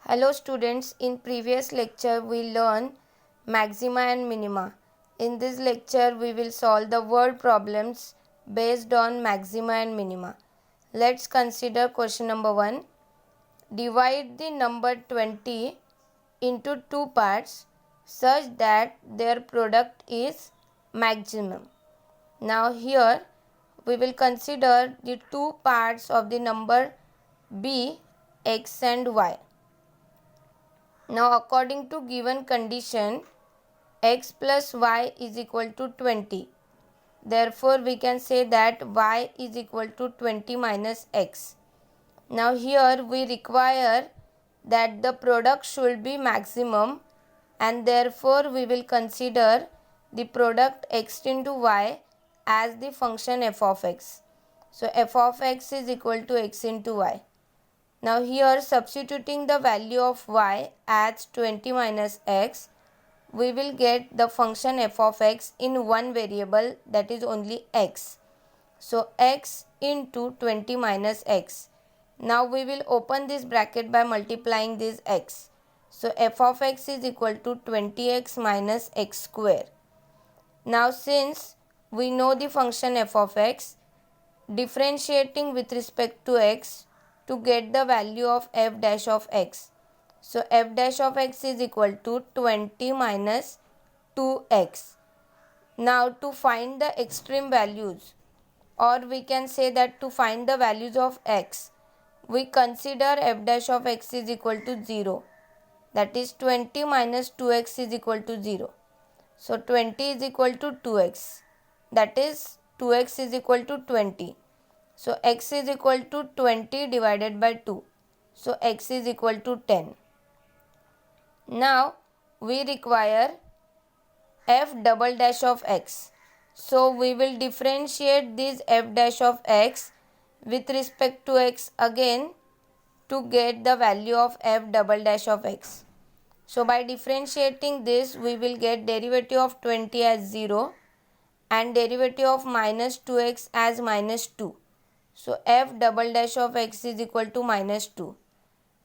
Hello students, in previous lecture we learned maxima and minima. In this lecture we will solve the word problems based on maxima and minima. Let's consider question number 1. Divide the number 20 into two parts such that their product is maximum. Now here we will consider the two parts of the number b, x and y. Now according to given condition, x plus y is equal to 20. Therefore we can say that y is equal to 20 minus x. Now here we require that the product should be maximum, and therefore we will consider the product x into y as the function f of x. So f of x is equal to x into y. Now here substituting the value of y as 20 minus x, we will get the function f of x in one variable, that is only x. So x into 20 minus x. Now we will open this bracket by multiplying this x. So f of x is equal to 20x minus x square. Now since we know the function f of x, differentiating with respect to x to get the value of f dash of x. So f dash of x is equal to 20 minus 2x. Now to find the extreme values, or we can say that to find the values of x, we consider f dash of x is equal to 0. That is 20 minus 2x is equal to 0. So 20 is equal to 2x. That is 2x is equal to 20. So x is equal to 20 divided by 2. So x is equal to 10. Now we require f double dash of x. So we will differentiate this f dash of x with respect to x again to get the value of f double dash of x. So by differentiating this, we will get derivative of 20 as 0 and derivative of minus 2x as minus 2. So f double dash of x is equal to minus 2.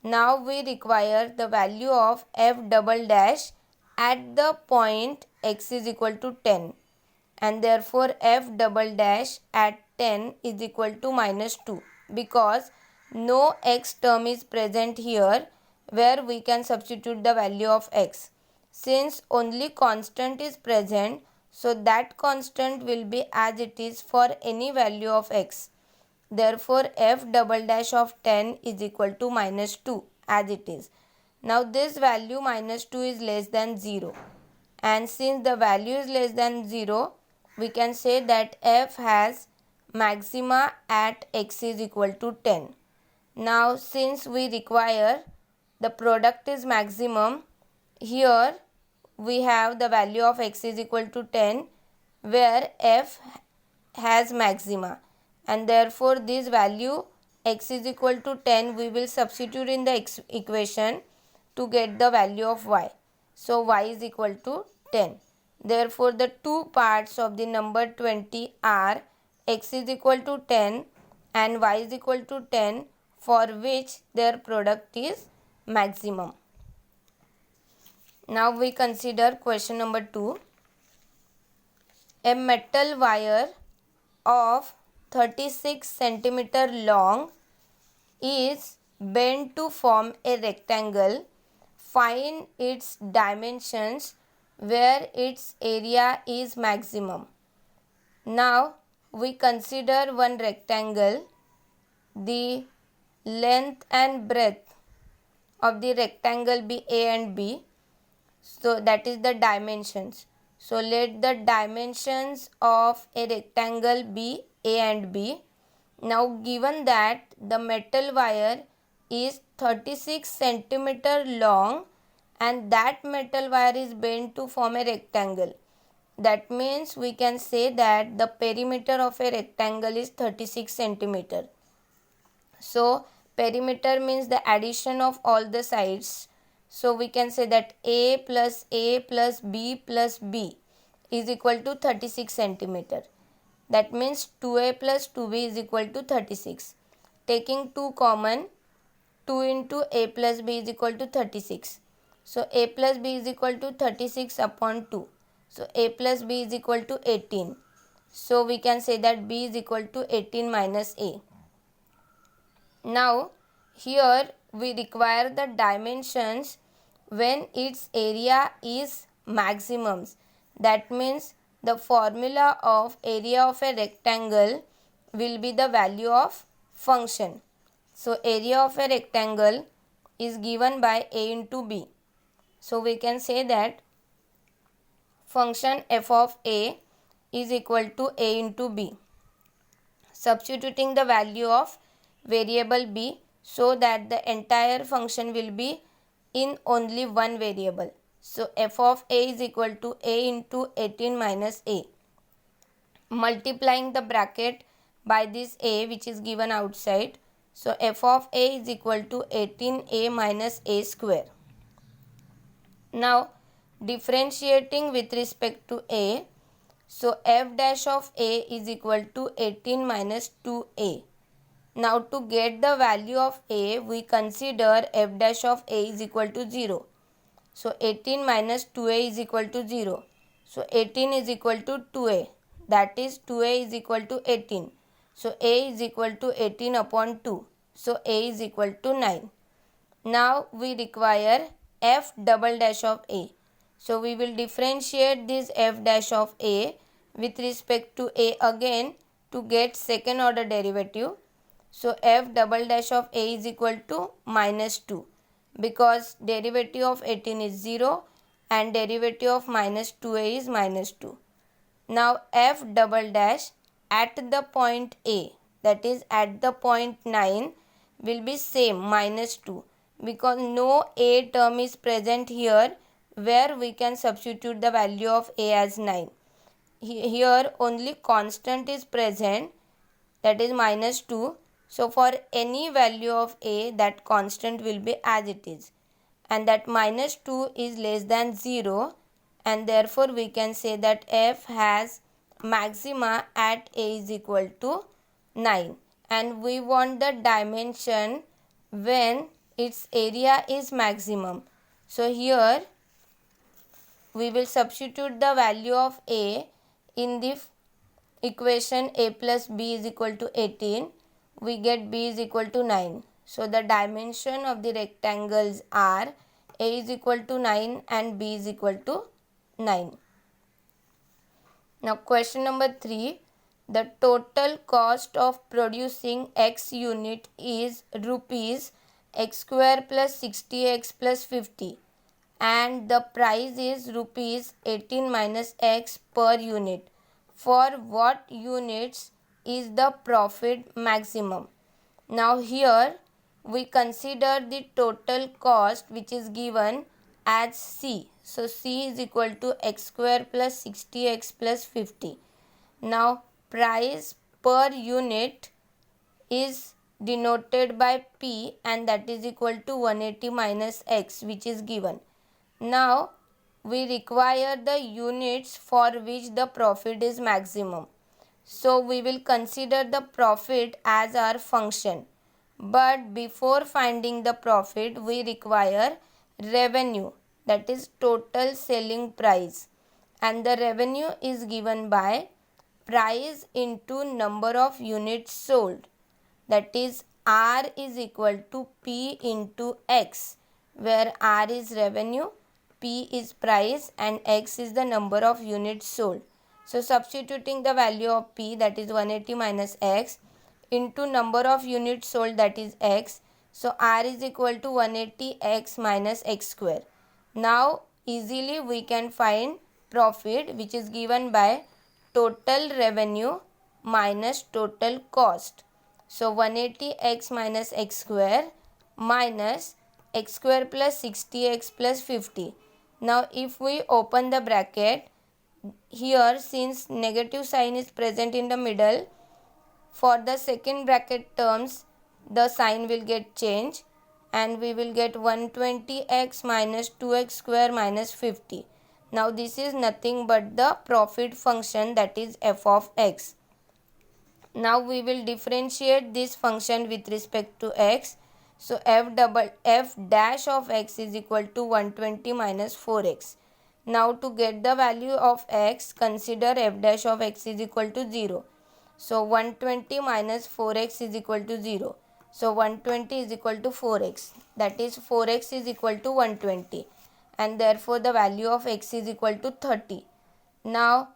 Now we require the value of f double dash at the point x is equal to 10, and therefore f double dash at 10 is equal to minus 2, because no x term is present here where we can substitute the value of x. Since only constant is present, so that constant will be as it is for any value of x. Therefore f double dash of 10 is equal to minus 2 as it is. Now this value minus 2 is less than 0, and since the value is less than 0, we can say that f has maxima at x is equal to 10. Now since we require the product is maximum, here we have the value of x is equal to 10 where f has maxima, and therefore this value x is equal to 10 we will substitute in the equation to get the value of y. So y is equal to 10. Therefore the two parts of the number 20 are x is equal to 10 and y is equal to 10, for which their product is maximum. Now we consider question number 2. A metal wire of 36 centimeter long is bent to form a rectangle. Find its dimensions where its area is maximum. Now we consider one rectangle. The length and breadth of the rectangle be A and B. So that is the dimensions. So let the dimensions of a rectangle be A and B. Now given that the metal wire is 36 centimeter long and that metal wire is bent to form a rectangle, that means we can say that the perimeter of a rectangle is 36 centimeter. So perimeter means the addition of all the sides. So we can say that A plus B plus B is equal to 36 centimeter. That means 2A plus 2B is equal to 36. Taking 2 common, 2 into a plus b is equal to 36. So a plus b is equal to 36 upon 2. So a plus b is equal to 18. So we can say that b is equal to 18 minus a. Now here we require the dimensions when its area is maximums. That means the formula of area of a rectangle will be the value of function. So area of a rectangle is given by a into b. So we can say that function f of a is equal to a into b. Substituting the value of variable b so that the entire function will be in only one variable. So f of a is equal to a into 18 minus a. Multiplying the bracket by this a which is given outside. So f of a is equal to 18a minus a square. Now differentiating with respect to a. So f dash of a is equal to 18 minus 2a. Now to get the value of a, we consider f dash of a is equal to 0. So 18 minus 2a is equal to 0. So 18 is equal to 2a. That is 2a is equal to 18. So a is equal to 18 upon 2. So a is equal to 9. Now we require f double dash of a. So we will differentiate this f dash of a with respect to a again to get second order derivative. So f double dash of a is equal to minus 2 because derivative of 18 is 0 and derivative of minus 2a is minus 2. Now f double dash at the point a, that is at the point 9, will be same minus 2 because no a term is present here where we can substitute the value of a as 9. Here only constant is present, that is minus 2. So for any value of a, that constant will be as it is, and that minus 2 is less than 0, and therefore we can say that f has maxima at a is equal to 9, and we want the dimension when its area is maximum. So here we will substitute the value of a in the equation a plus b is equal to 18. We get b is equal to 9. So the dimension of the rectangles are a is equal to 9 and b is equal to 9. Now question number 3. The total cost of producing x unit is rupees x square plus 60x plus 50 and the price is rupees 18 minus x per unit. For what units is the profit maximum? Now here we consider the total cost which is given as c. So c is equal to x square plus 60x plus 50. Now price per unit is denoted by p and that is equal to 180 minus x which is given. Now we require the units for which the profit is maximum. So we will consider the profit as our function. But before finding the profit, we require revenue, that is total selling price. And the revenue is given by price into number of units sold. That is R is equal to P into X, where R is revenue, P is price and X is the number of units sold. So substituting the value of P, that is 180 minus X, into number of units sold, that is X. So R is equal to 180X minus X square. Now easily we can find profit which is given by total revenue minus total cost. So 180x minus x square minus x square plus 60x plus 50. Now if we open the bracket, here since negative sign is present in the middle, for the second bracket terms the sign will get changed and we will get 120x minus 2x square minus 50. Now this is nothing but the profit function, that is f of x. Now we will differentiate this function with respect to x. So f dash of x is equal to 120 minus 4x. Now to get the value of x, consider f dash of x is equal to 0. So 120 minus 4x is equal to 0. So 120 is equal to 4x. That is 4x is equal to 120. And therefore the value of x is equal to 30. Now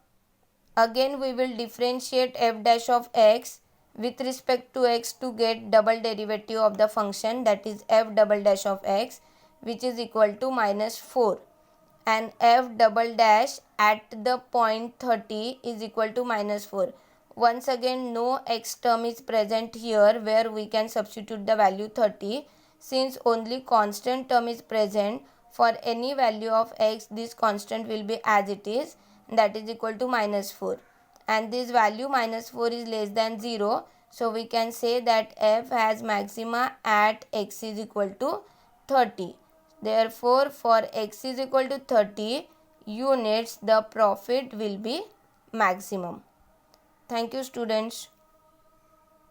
again we will differentiate f dash of x with respect to x to get double derivative of the function, that is f double dash of x, which is equal to minus 4, and f double dash at the point 30 is equal to minus 4. Once again no x term is present here where we can substitute the value 30. Since only constant term is present, for any value of x this constant will be as it is, that is equal to minus 4, and this value minus 4 is less than 0. So we can say that f has maxima at x is equal to 30. Therefore for x is equal to 30 units the profit will be maximum. Thank you students.